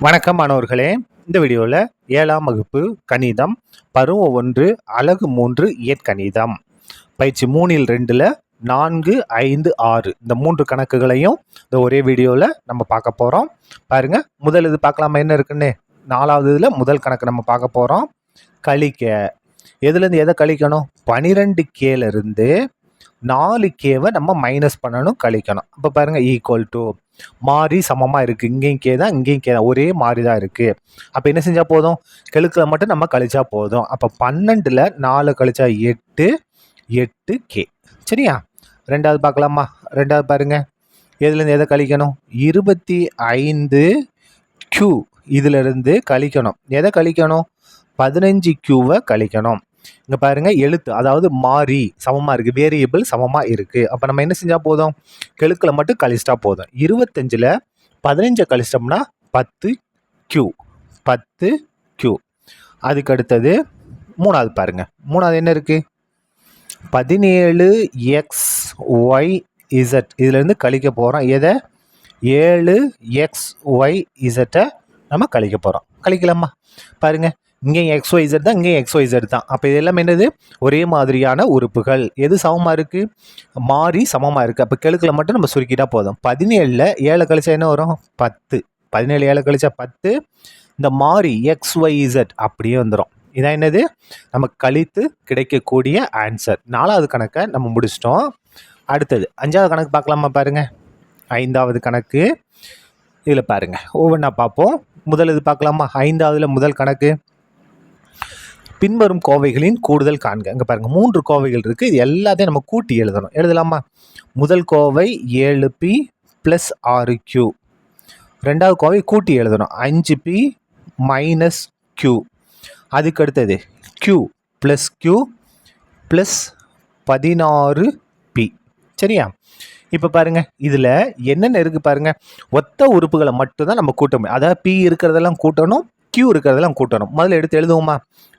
வணக்கம் மாணவர்களே. இந்த வீடியோவில் 7ஆம் வகுப்பு கணிதம் பருவம் 1 அலகு 3 இயற்கணிதம் பயிற்சி 3ல் 2ல் 4, 5, 6 இந்த 3 கணக்குகளையும் இந்த ஒரே வீடியோவில் நம்ம பார்க்க போகிறோம். பாருங்க, முதல் இது பார்க்கலாமா என்ன இருக்குன்னு. 4வது இதில் முதல் கணக்கு நம்ம பார்க்க போகிறோம். கழிக்க. எதுலேருந்து எதை கழிக்கணும்? 12Kலேருந்து 4Kவை நம்ம மைனஸ் பண்ணணும், கழிக்கணும். அப்போ பாருங்கள், ஈக்குவல் டு மாறி சமமாக இருக்குது. இங்கேயும் கே தான், இங்கேயும் கே தான், ஒரே மாறி தான் இருக்குது. அப்போ என்ன செஞ்சால் போதும்? கெழுக்கில் மட்டும் நம்ம கழிச்சா போதும். அப்போ 12ல் 4 கழிச்சா 8, 8K. சரியா? ரெண்டாவது பார்க்கலாமா? ரெண்டாவது பாருங்கள், எதுலேருந்து எதை கழிக்கணும்? 25Q இதிலிருந்து கழிக்கணும். எதை கழிக்கணும்? 15Qவை கழிக்கணும். இங்கே பாருங்கள், எழுத்து அதாவது மாறி சமமாக இருக்குது, வேரியபிள் சமமாக இருக்குது. அப்போ நம்ம என்ன செஞ்சால் போதும்? கெழுக்கில் மட்டும் கழிச்சிட்டா போதும். 25ல் 15 கழிச்சிட்டோம்னா 10Q. 10Q. அதுக்கு அடுத்தது மூணாவது பாருங்கள். மூணாவது என்ன இருக்குது? 17XYZ இதிலேருந்து கழிக்க போகிறோம். எதை? 7XYZ நம்ம கழிக்க போகிறோம். கழிக்கலாமா? பாருங்கள், இங்கேயும் XYZ தான், இங்கேயும் XYZ தான். அப்போ இதெல்லாம் என்னது? ஒரே மாதிரியான உறுப்புகள். எது சமமாக இருக்குது? மாறி சமமாக இருக்குது. அப்போ கெழுக்கில் மட்டும் நம்ம சுருக்கிட்டா போதும். 17ல் 7 கழிச்சா என்ன வரும்? 10. 17 7 கழிச்சா 10. இந்த மாறி XYZ அப்படியே வந்துடும். இதான் என்னது? நம்ம கழித்து கிடைக்கக்கூடிய ஆன்சர். 4வது கணக்கை நம்ம முடிச்சிட்டோம். அடுத்தது 5வது கணக்கு பார்க்கலாமா? பாருங்கள், 5வது கணக்கு. இதில் பாருங்கள், ஒவ்வொன்றா பார்ப்போம். முதல் இது பார்க்கலாமா? 5வதுல முதல் கணக்கு, பின்வரும் கோவைகளின் கூடுதல் காண்க. இங்கே பாருங்கள், 3 கோவைகள் இருக்குது. இது எல்லாத்தையும் நம்ம கூட்டி எழுதணும். எழுதலாமா? முதல் கோவை 7P + 6Q. ரெண்டாவது கோவை கூட்டி எழுதணும், 5P - Q. அதுக்கு அடுத்தது Q + Q + 16P. சரியா? இப்போ பாருங்கள், இதில் என்னென்ன இருக்குது பாருங்கள். ஒத்த உறுப்புகளை மட்டும்தான் நம்ம கூட்ட முடியும். அதாவது P இருக்கிறதெல்லாம் கூட்டணும், Q இருக்கிறதெல்லாம் கூட்டணும். முதல்ல எடுத்து எழுதுவோமா?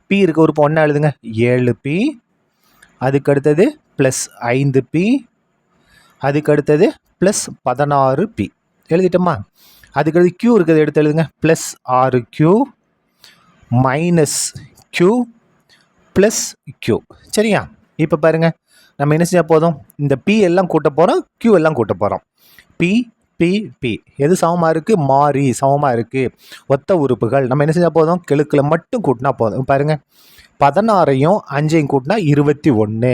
P இருக்க உறுப்பு ஒன்றா எழுதுங்க, 7P. அதுக்கு அடுத்தது +5P. அதுக்கு அடுத்தது +16P. எழுதிட்டோமா? அதுக்கு அடுத்து Q இருக்கிறது எடுத்து எழுதுங்க, +6Q - Q +Q. சரியா? இப்போ பாருங்கள், நம்ம என்ன செய்ய போதும்? இந்த P எல்லாம் கூட்ட போகிறோம், Q எல்லாம் கூட்ட போகிறோம். P எது சமமாக இருக்குது? மாறி சமமாக இருக்குது. ஒத்த உறுப்புகள். நம்ம என்ன செஞ்சால் போதும்? கெழுக்கில் மட்டும் கூட்டினா போதும். பாருங்கள், 16ஐயும் 5ஐயும் கூட்டினா 21.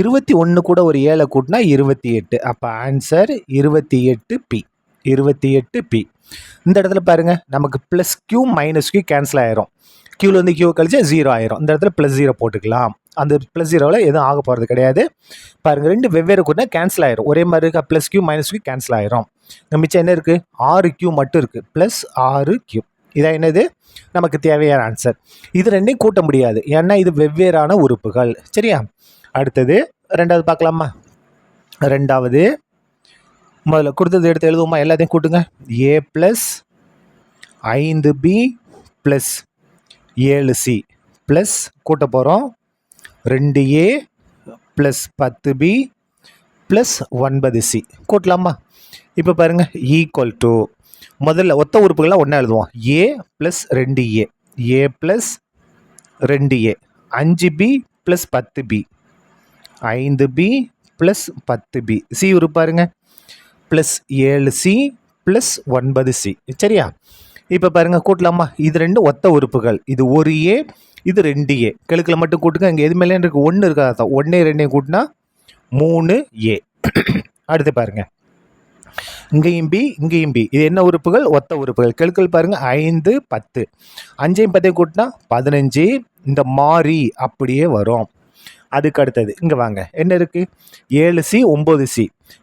21 கூட ஒரு 7 கூட்டினா 28. அப்போ ஆன்சர் 28P. 28P. இந்த இடத்துல பாருங்கள், நமக்கு +Q - Q கேன்சல் ஆயிரும். Qவில் வந்து Q கழிச்சா 0 ஆயிரும். இந்த இடத்துல +0 போட்டுக்கலாம். அந்த +0வில் எதுவும் ஆக போகிறது கிடையாது. பாருங்கள், 2 வெவ்வேறு கூட்டினா கேன்சல் ஆயிரும். ஒரே மாதிரி இருக்கா? +Q - Q கேன்சல் ஆயிரும். மிச்சம் என்ன இருக்குது? 6Q மட்டும் இருக்குது. +6Q. இதான் என்னது? நமக்கு தேவையான ஆன்சர். இது ரெண்டையும் கூட்ட முடியாது, ஏன்னா இது வெவ்வேறான உறுப்புகள். சரியா? அடுத்தது ரெண்டாவது பார்க்கலாமா? ரெண்டாவது முதல்ல கொடுத்தது எடுத்து எழுதுவோமா? எல்லாத்தையும் கூட்டுங்க. A + 5B + 7C ப்ளஸ் கூட்ட போகிறோம் 2A + 10B + 9C கூட்டலாமா? இப்போ பாருங்கள், ஈக்குவல் டு முதல்ல ஒத்த உறுப்புகளாக ஒன்றா எழுதுவோம். A + 2A, A + 2A, 5B + 10B, 5B + 10B, C உறுப்பு பாருங்க +7C + 9C. சரியா? இப்போ பாருங்கள், கூட்டலாமா? இது 2 ஒத்த உறுப்புகள். இது 1A, இது 2A. கெழுக்கில் மட்டும் கூட்டுங்க. இங்கே எது மேலே இருக்குது? 1 இருக்காது. 1 2 கூட்டினா 3A. அடுத்து பாருங்கள், இங்கேயும் B, இங்கேயும் B. இது என்ன உறுப்புகள்? ஒத்த உறுப்புகள். கெழுக்கள் பாருங்கள், 5 10. 5ஐயும் 10ஐயும் கூட்டினா 15. இந்த மாறி அப்படியே வரும். அதுக்கு அடுத்தது இங்கே வாங்க, என்ன இருக்குது? 7C 9C.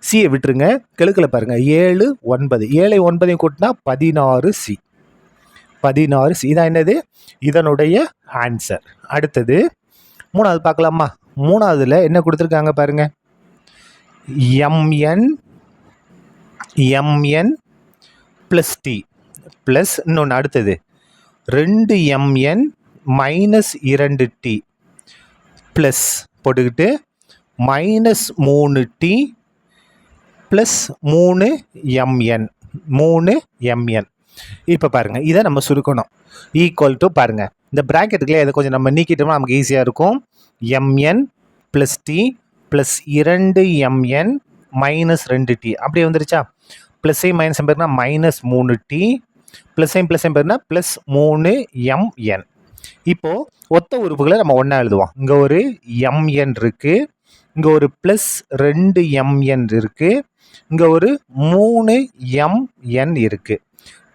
சியை விட்டுருங்க. கெழுக்கில் பாருங்கள், 7 9. 7ஐயும் 9ஐயும் கூட்டினா 16C. 16C. இதான் என்னது? இதனுடைய ஆன்சர். அடுத்தது மூணாவது பார்க்கலாமா? மூணாவதுல என்ன கொடுத்துருக்காங்க பாருங்க, mn + T ப்ளஸ் இன்னொன்று அடுத்தது 2mn - 2T ப்ளஸ் போட்டுக்கிட்டு -3T + 3mn. இப்போ பாருங்கள், இதை நம்ம சுருக்கணும். ஈக்குவல் டு பாருங்கள், இந்த ப்ராக்கெட்டுக்குள்ளே இதை கொஞ்சம் நம்ம நீக்கிட்டோம்னா நமக்கு ஈஸியாக இருக்கும். MN plus T plus 2mn minus 2t அப்படியே வந்துருச்சா? ப்ளஸ் ஐ மைனஸ் பேருனா மைனஸ் 3t ப்ளஸ் ஐ பேருனா ப்ளஸ் 3mn. இப்போது ஒத்த உறுப்புகளை நம்ம ஒன்றா எழுதுவோம். இங்கே ஒரு mn இருக்குது, இங்கே ஒரு ப்ளஸ் 2mn இருக்குது, இங்கே ஒரு 3mn இருக்குது.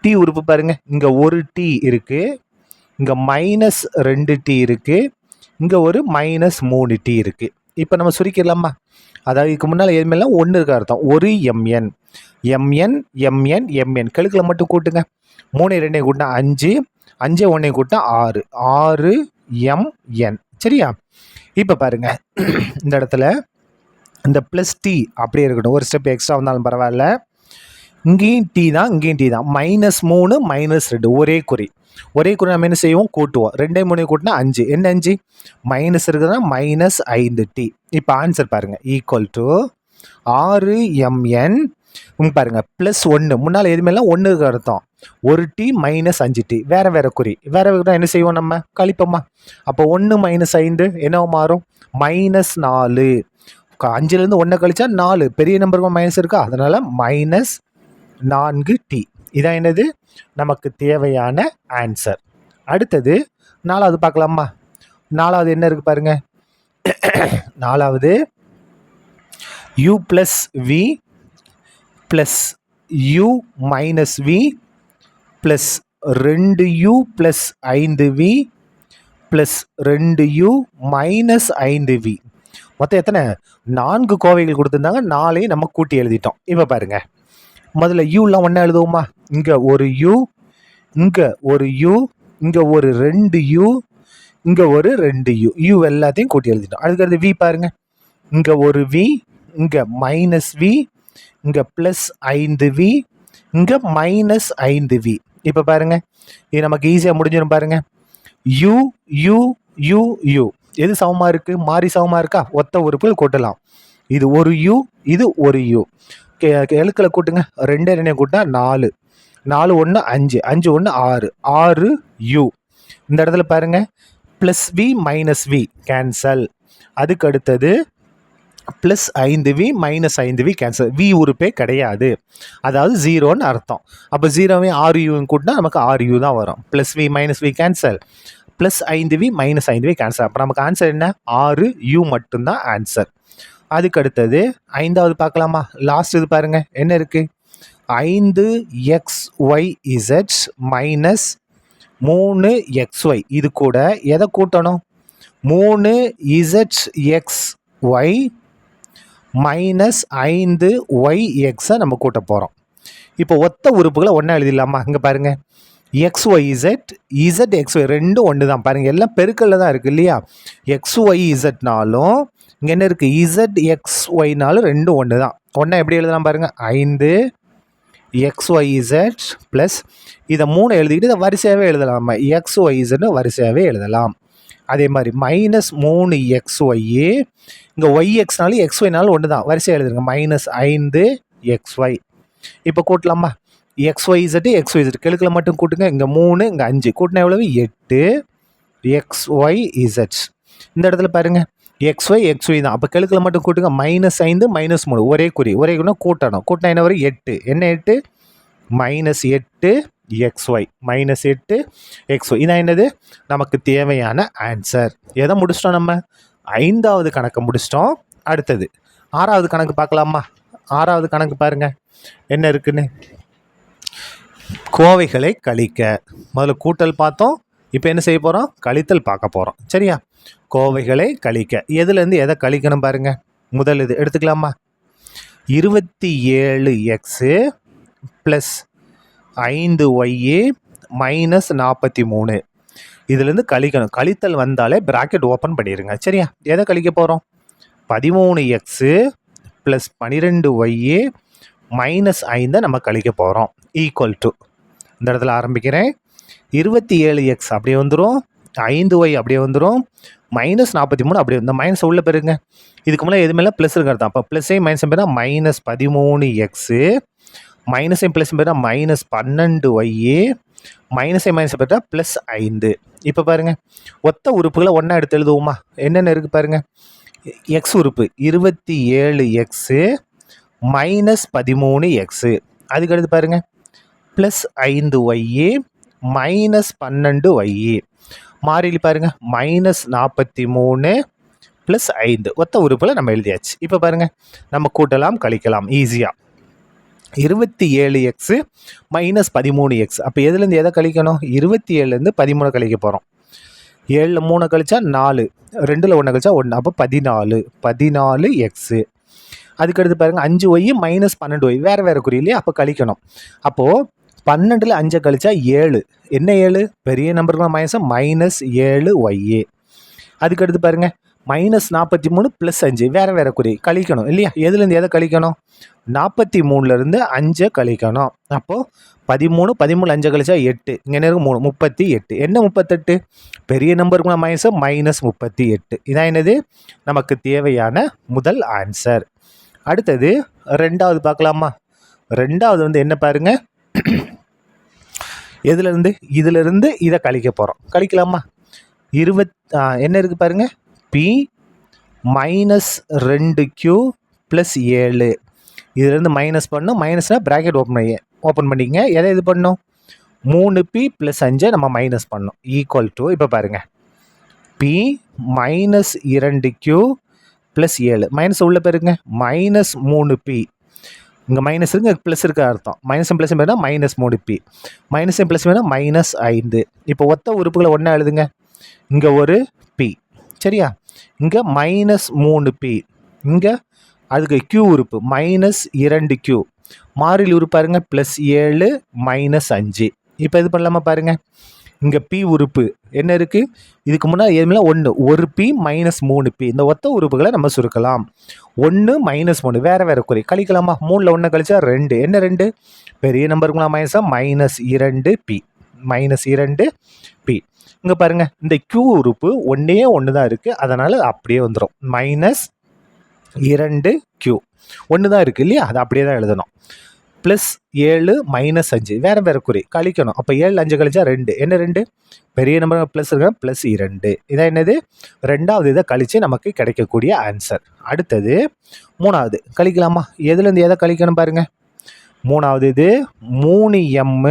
டி உறுப்பு பாருங்கள், இங்கே ஒரு டி இருக்குது, இங்கே மைனஸ் 2t இருக்குது, இங்கே ஒரு மைனஸ் 3t இருக்குது. இப்போ நம்ம சுருக்கிடலாமா? அதாவது இதுக்கு முன்னால் எதுமேலாம் ஒன்று இருக்க அர்த்தம். ஒரு mn mn mn mn கெழுக்களை மட்டும் கூட்டுங்க. 3 2 கூட்டினா 5, 5 1 கூட்டினா 6 6mn. சரியா? இப்போ பாருங்க, இந்த இடத்துல இந்த ப்ளஸ் டி அப்படியே இருக்கட்டும், ஒரு ஸ்டெப் எக்ஸ்ட்ரா வந்தாலும் பரவாயில்ல. இங்கேயும் டி தான், இங்கேயும் டி தான். மைனஸ் 3 மைனஸ் 2 ஒரே குறி நம்ம என்ன செய்வோம்? கூட்டுவோம். 2 3 கூட்டினா 5. என்ன 5? மைனஸ் இருக்குதுன்னா மைனஸ் 5t. இப்போ ஆன்சர் பாருங்கள், ஈக்குவல் டு 6mn பாருங்கள் ப்ளஸ் 1. முன்னால் எதுமேலாம் ஒன்று இருக்க அர்த்தம். ஒரு டி மைனஸ் 5t. வேறு வேறு குறி வேறு என்ன செய்வோம்? நம்ம கழிப்போமா? அப்போ 1 மைனஸ் 5 என்னவோ மாறும்? மைனஸ் 4. 5லேருந்து 1 கழிச்சா 4, பெரிய நம்பருக்கு மைனஸ் இருக்கா, அதனால் மைனஸ் 4t. இதான் என்னது? நமக்கு தேவையான ஆன்சர். அடுத்தது 4வது பார்க்கலாமா? 4வது என்ன இருக்குது பாருங்க. 4வது u plus V plus u minus V plus 2u plus 5v plus 2u minus 5v. மொத்தம் எத்தனை? 4 கோவைகள் கொடுத்துருந்தாங்க. 4ஐயும் நம்ம கூட்டி எழுதிட்டோம். இப்போ பாருங்கள், முதல்ல யூலாம் ஒன்றா எழுதுவோமா? இங்கே ஒரு யூ, இங்கே ஒரு யூ, இங்கே ஒரு 2u, இங்கே ஒரு 2u. யூ எல்லாத்தையும் கூட்டி எழுதிட்டோம். அதுக்கடுத்து வி பாருங்கள், இங்கே ஒரு வி, இங்கே மைனஸ் வி, இங்கே ப்ளஸ் 5v, இங்கே மைனஸ் 5v. இப்போ பாருங்கள், இது நமக்கு ஈஸியாக முடிஞ்சிடும். பாருங்கள், யூ யூ யூ யூ எது சமமாக இருக்குது? மாறி சமமாக இருக்கா? ஒத்த உறுப்புகள் கூட்டலாம். இது ஒரு யூ, இது ஒரு யூ. எழுக்களை கூட்டுங்க. 2 2 கூட்டினா 4, 4 1 5, 5 1 6, 6u. இந்த இடத்துல பாருங்க, plus we minus we cancel. அதுக்கு அடுத்தது plus 5v minus 5v cancel. V உறுப்பே கிடையாது, அதாவது 0ன்னு அர்த்தம். அப்போ 0வே 6u கூட்டினா நமக்கு 6u தான் வரும். Plus we minus we cancel, plus 5v minus 5v cancel. அப்போ நமக்கு ஆன்சர் என்ன? 6u மட்டும்தான் ஆன்சர். அதுக்கு அடுத்தது 5வது பார்க்கலாமா? லாஸ்ட் இது பாருங்க, என்ன இருக்கு? 5xyz minus 3xy. இது கூட எதை கூட்டணும்? 3zxy மைனஸ் 5yx நம்ம கூட்ட போகிறோம். இப்போ ஒத்த உறுப்புகளை ஒன்றா எழுதிடலாமா? இங்கே பாருங்க, xyz zxy ரெண்டும் ஒன்று தான். பாருங்கள், எல்லாம் பெருக்கல்ல தான் இருக்குது இல்லையா? xyzனாலும் இங்கே என்ன இருக்குது? zxyனாலும் ரெண்டும் ஒன்று தான். ஒன்றா எப்படி எழுதலாம் பாருங்கள், 5xyz ப்ளஸ் இதை 3 எழுதிக்கிட்டு இதை வரிசையாகவே எழுதலாம். xyzன்னு வரிசையாகவே எழுதலாம். அதே மாதிரி மைனஸ் 3xy, இங்கே yxனாலும் xyனாலும் ஒன்று தான், வரிசையாக எழுதுங்க. Minus 5xy. இப்போ கூட்டலாமா? xyz xyz கெழுக்களை மட்டும் கூட்டுங்க. இங்கே 3, இங்கே 5 கூட்டினா எவ்வளவு? 8xyz. இந்த இடத்துல பாருங்க, xy தான். அப்போ கெழுக்களை மட்டும் கூட்டுங்க. மைனஸ் 5 மைனஸ் 3 ஒரே குறி கூட்டணும். கூட்டினா என்ன வரும்? 8. என்ன 8? Minus 8xy minus 8xy. இதான் என்னது? நமக்கு தேவையான ஆன்சர். எதை முடிச்சிட்டோம்? நம்ம 5வது கணக்கை முடிச்சிட்டோம். அடுத்தது 6வது கணக்கு பார்க்கலாமா? 6வது கணக்கு பாருங்க, என்ன இருக்குன்னு. கோவைகளை கழிக்க. முதல்ல கூட்டல் பார்த்தோம், இப்போ என்ன செய்ய போகிறோம்? கழித்தல் பார்க்க போகிறோம். சரியா? கோவைகளை கழிக்க. எதுலேருந்து எதை கழிக்கணும் பாருங்க. முதல் இது எடுத்துக்கலாமா? 27x plus 5y minus 43. இதுலேருந்து கழிக்கணும். கழித்தல் வந்தாலே ப்ராக்கெட் ஓப்பன் பண்ணிடுங்க. சரியா? எதை கழிக்க போகிறோம்? 13x ப்ளஸ் 12y மைனஸ் 5 நம்ம கழிக்க போகிறோம். ஈக்குவல் டு, இந்த இடத்துல ஆரம்பிக்கிறேன். 27x அப்படியே வந்துடும், 5y அப்படியே வந்துடும், மைனஸ் 43 அப்படியே. இந்த மைனஸ் உள்ள பெருங்க. இதுக்கு முன்னாடி எதுவுமே ப்ளஸ் இருக்கிறது தான். அப்போ ப்ளஸ்ஸே மைனஸ் பேர் மைனஸ் 13x மைனஸையும் ப்ளஸ் போயிட்டால் மைனஸ் 12y மைனஸை மைனஸ் போயிட்டால் ப்ளஸ் 5. இப்போ பாருங்கள் ஒத்த உறுப்புகளை ஒன்றா எடுத்து எழுதுவோமா? என்னென்ன இருக்குது பாருங்கள். எக்ஸ் உறுப்பு 27x மைனஸ் 13x. அதுக்கடுத்து பாருங்கள் ப்ளஸ் 5y மைனஸ் 12y. மாறிலி பாருங்கள் மைனஸ் 43 ப்ளஸ் 5. ஒத்த உறுப்பில் நம்ம எழுதியாச்சு. இப்போ பாருங்கள் நம்ம கூட்டலாம் கழிக்கலாம் ஈஸியாக. 27x minus 13x. அப்போ எதுலேருந்து எதை கழிக்கணும்? 27லேருந்து 13 கழிக்க போகிறோம். 7ல் 3 கழிச்சா 4, 2ல் 1 கழிச்சா 1, அப்போ 14x. அதுக்கடுத்து பாருங்கள் 5y மைனஸ் 12y வேறு வேறு குறி இல்லையா? அப்போ கழிக்கணும். அப்போது 12ல் 5 கழிச்சா 7. என்ன 7? பெரிய நம்பருக்கு மைனஸ் மைனஸ் 7y. அதுக்கடுத்து பாருங்கள் மைனஸ் 43 ப்ளஸ் 5 வேறு வேறு குறி கழிக்கணும் இல்லையா? எதுலேருந்து எதை கழிக்கணும்? 43லேருந்து 5 கழிக்கணும். அப்போது 13, 5 கழிச்சா 8, இங்கே நேரம் 3, 38. என்ன 38? பெரிய நம்பருக்கு மைனஸ் மைனஸ் 38. இதான் என்னது நமக்கு தேவையான முதல் ஆன்சர். அடுத்தது ரெண்டாவது பார்க்கலாமா? ரெண்டாவது வந்து என்ன பாருங்க, எதுலேருந்து? இதிலிருந்து இதை கழிக்க போகிறோம். கழிக்கலாமா? என்ன இருக்குது பாருங்க, பி மைனஸ் 2q ப்ளஸ் 7. இதுலேருந்து மைனஸ் பண்ணணும். மைனஸ்னால் ப்ராக்கெட் ஓப்பன் பண்ணிக்கங்க. எதை இது பண்ணணும்? 3p ப்ளஸ் 5 நம்ம மைனஸ் பண்ணணும். ஈக்குவல் டு இப்போ பாருங்கள் B minus 2q plus 7. Minus உள்ள பேருங்க மைனஸ் 3p. இங்கே மைனஸ் இருக்கு, ப்ளஸ் இருக்க அர்த்தம். மைனஸ் ப்ளஸ் வேணால் மைனஸ் 3p. மைனஸ் ப்ளஸ் வேணால் மைனஸ் 5. இப்போ ஒத்த உறுப்புகளை ஒன்றா எழுதுங்க. இங்கே ஒரு p சரியா, இங்கே மைனஸ் 3p, இங்கே அதுக்கு q உறுப்பு மைனஸ் 2q. மாறிலி உறுப்பு பாருங்க ப்ளஸ் 7 மைனஸ் 5. இப்போ இது பண்ணலாமா பாருங்க, இங்கே p உறுப்பு என்ன இருக்குது? இதுக்கு முன்னாடி எதுவுமே 1, ஒரு p மைனஸ் 3p. இந்த ஒத்த உறுப்புகளை நம்ம சுருக்கலாம். 1 மைனஸ் 3 வேறு வேறு குறை கழிக்கலாமா? 3ல் 1 கழிச்சா 2. என்ன 2? பெரிய நம்பருக்குலாம் மைனஸாக மைனஸ் 2p மைனஸ் 2p. இங்கே பாருங்கள் இந்த q உறுப்பு ஒன்றே ஒன்று தான் இருக்குது, அதனால் அப்படியே வந்துடும். மைனஸ் 2q ஒன்று தான் இருக்குது இல்லையா, அது அப்படியே தான் எழுதணும். ப்ளஸ் 7 மைனஸ் 5 வேறு வேறு குறி கழிக்கணும். அப்போ 7 5 கழிச்சா 2. என்ன 2? பெரிய நம்பர் ப்ளஸ் இருக்க ப்ளஸ் 2. இதான் என்னது? ரெண்டாவது இதை கழித்து நமக்கு கிடைக்கக்கூடிய ஆன்சர். அடுத்தது மூணாவது கழிக்கலாமா? எதுலேருந்து எதை கழிக்கணும் பாருங்கள். மூணாவது இது 3m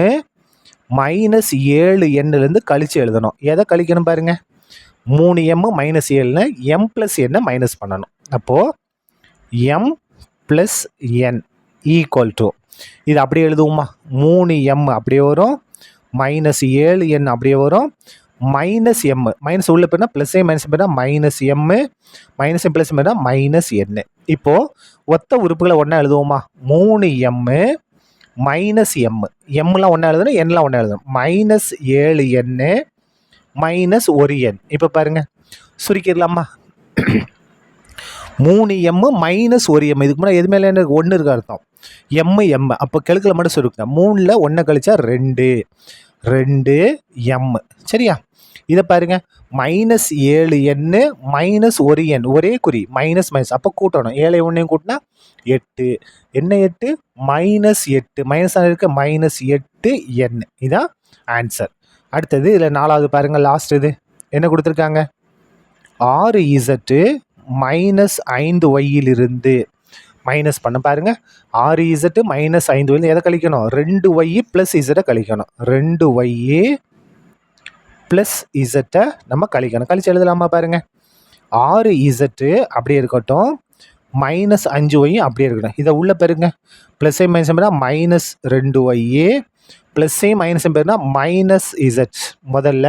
மைனஸ் 7nலேருந்து கழித்து எழுதணும். எதை கழிக்கணும் பாருங்கள். 3m மைனஸ் 7ன்னு m ப்ளஸ் n மைனஸ் பண்ணணும். அப்போது m plus n equal to இது அப்படியே எழுதுவோமா? 3m அப்படியே வரும், மைனஸ் 7n அப்படியே வரும், மைனஸ் m மைனஸ் உள்ள போய்னா ப்ளஸ்ஸே மைனஸ் போய்னா மைனஸ் m மைனஸ் ப்ளஸ் போய்னா மைனஸ் n. இப்போது ஒத்த உறுப்புகளை ஒன்றா எழுதுவோமா? 3m மைனஸ் m, எம்லாம் ஒன்றா எழுதணும், என்லாம் ஒன்றா எழுதணும். Minus 7n minus 1n. இப்போ பாருங்கள் சுருக்கிடலாமா? 3m minus 1m. இதுக்கு முன்னாடி எது மேலே எனக்கு 1 இருக்க அர்த்தம். m அப்போ கெழுக்கில் மட்டும் சுருக்குங்க. 3ல் 1 கழிச்சா 2m சரியா. இதை பாருங்கள் மைனஸ் 7n மைனஸ் 1n ஒரே குறி மைனஸ் மைனஸ், அப்போ கூட்டணும். 7 1 கூட்டினா 8. என்ன 8? மைனஸ் 8 மைனஸ் இருக்க மைனஸ் 8n. இதுதான் ஆன்சர். அடுத்தது இதில் நாலாவது பாருங்கள், லாஸ்ட் இது என்ன கொடுத்துருக்காங்க? 6z மைனஸ் 5yயிலிருந்து மைனஸ் பண்ண பாருங்கள். 6z மைனஸ் 5y எதை கழிக்கணும்? 2y ப்ளஸ் z கழிக்கணும். 2y ப்ளஸ் z நம்ம கழிக்கணும். கழிச்சு எழுதலாமா பாருங்கள். 6z அப்படியே இருக்கட்டும், மைனஸ் 5y அப்படியே இருக்கட்டும். இதை உள்ள பெருங்க. ப்ளஸ்ஸே மைனஸ் பேருனா மைனஸ் 2y ப்ளஸ்ஸே மைனஸ் பேருனா மைனஸ் z. முதல்ல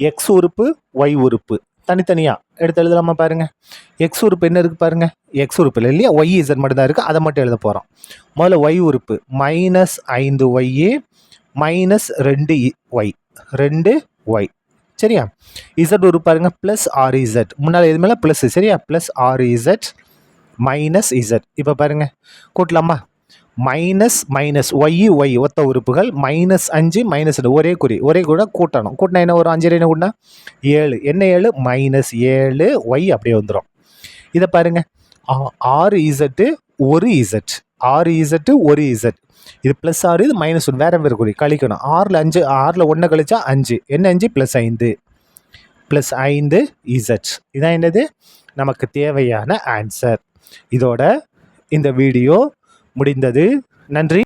எக்ஸ் உறுப்பு ஒய் உறுப்பு தனித்தனியாக எடுத்து எழுதலாமா பாருங்கள். எக்ஸ் உறுப்பு என்ன இருக்குது பாருங்கள், எக்ஸ் உறுப்பு இல்லை இல்லையா, ஒய் இசட் மட்டும் தான் இருக்குது, அதை மட்டும் எழுத போகிறோம். முதல்ல ஒய் உறுப்பு minus 5y minus 2y 2y சரியா. இசட் உறுப்பு பாருங்கள் ப்ளஸ் 6z, முன்னால் எது மேலே ப்ளஸ் சரியா, ப்ளஸ் 6z மைனஸ் இசட். இப்போ பாருங்கள் கூட்டலாமா? மைனஸ் மைனஸ் ஒய் ஒத்த உறுப்புகள் மைனஸ் 5 மைனஸ் 2 ஒரே குறி கூட கூட்டணும். கூட்டினா என்ன ஒரு 5 என்ன கூட்டினா 7. என்ன 7? மைனஸ் 7y அப்படியே வந்துடும். இதை பாருங்கள் 6z ஒரு இசட் 6 இசட்டு ஒரு இசட். இது ப்ளஸ் 6, இது மைனஸ் 1, வேறு வேறு குறி கழிக்கணும். 6ல் 1 கழிச்சா 5, என்ன 5 ப்ளஸ் 5, ப்ளஸ் 5 இசட். இதான் என்னது நமக்கு தேவையான ஆன்சர். இதோட இந்த வீடியோ முடிந்தது. நன்றி.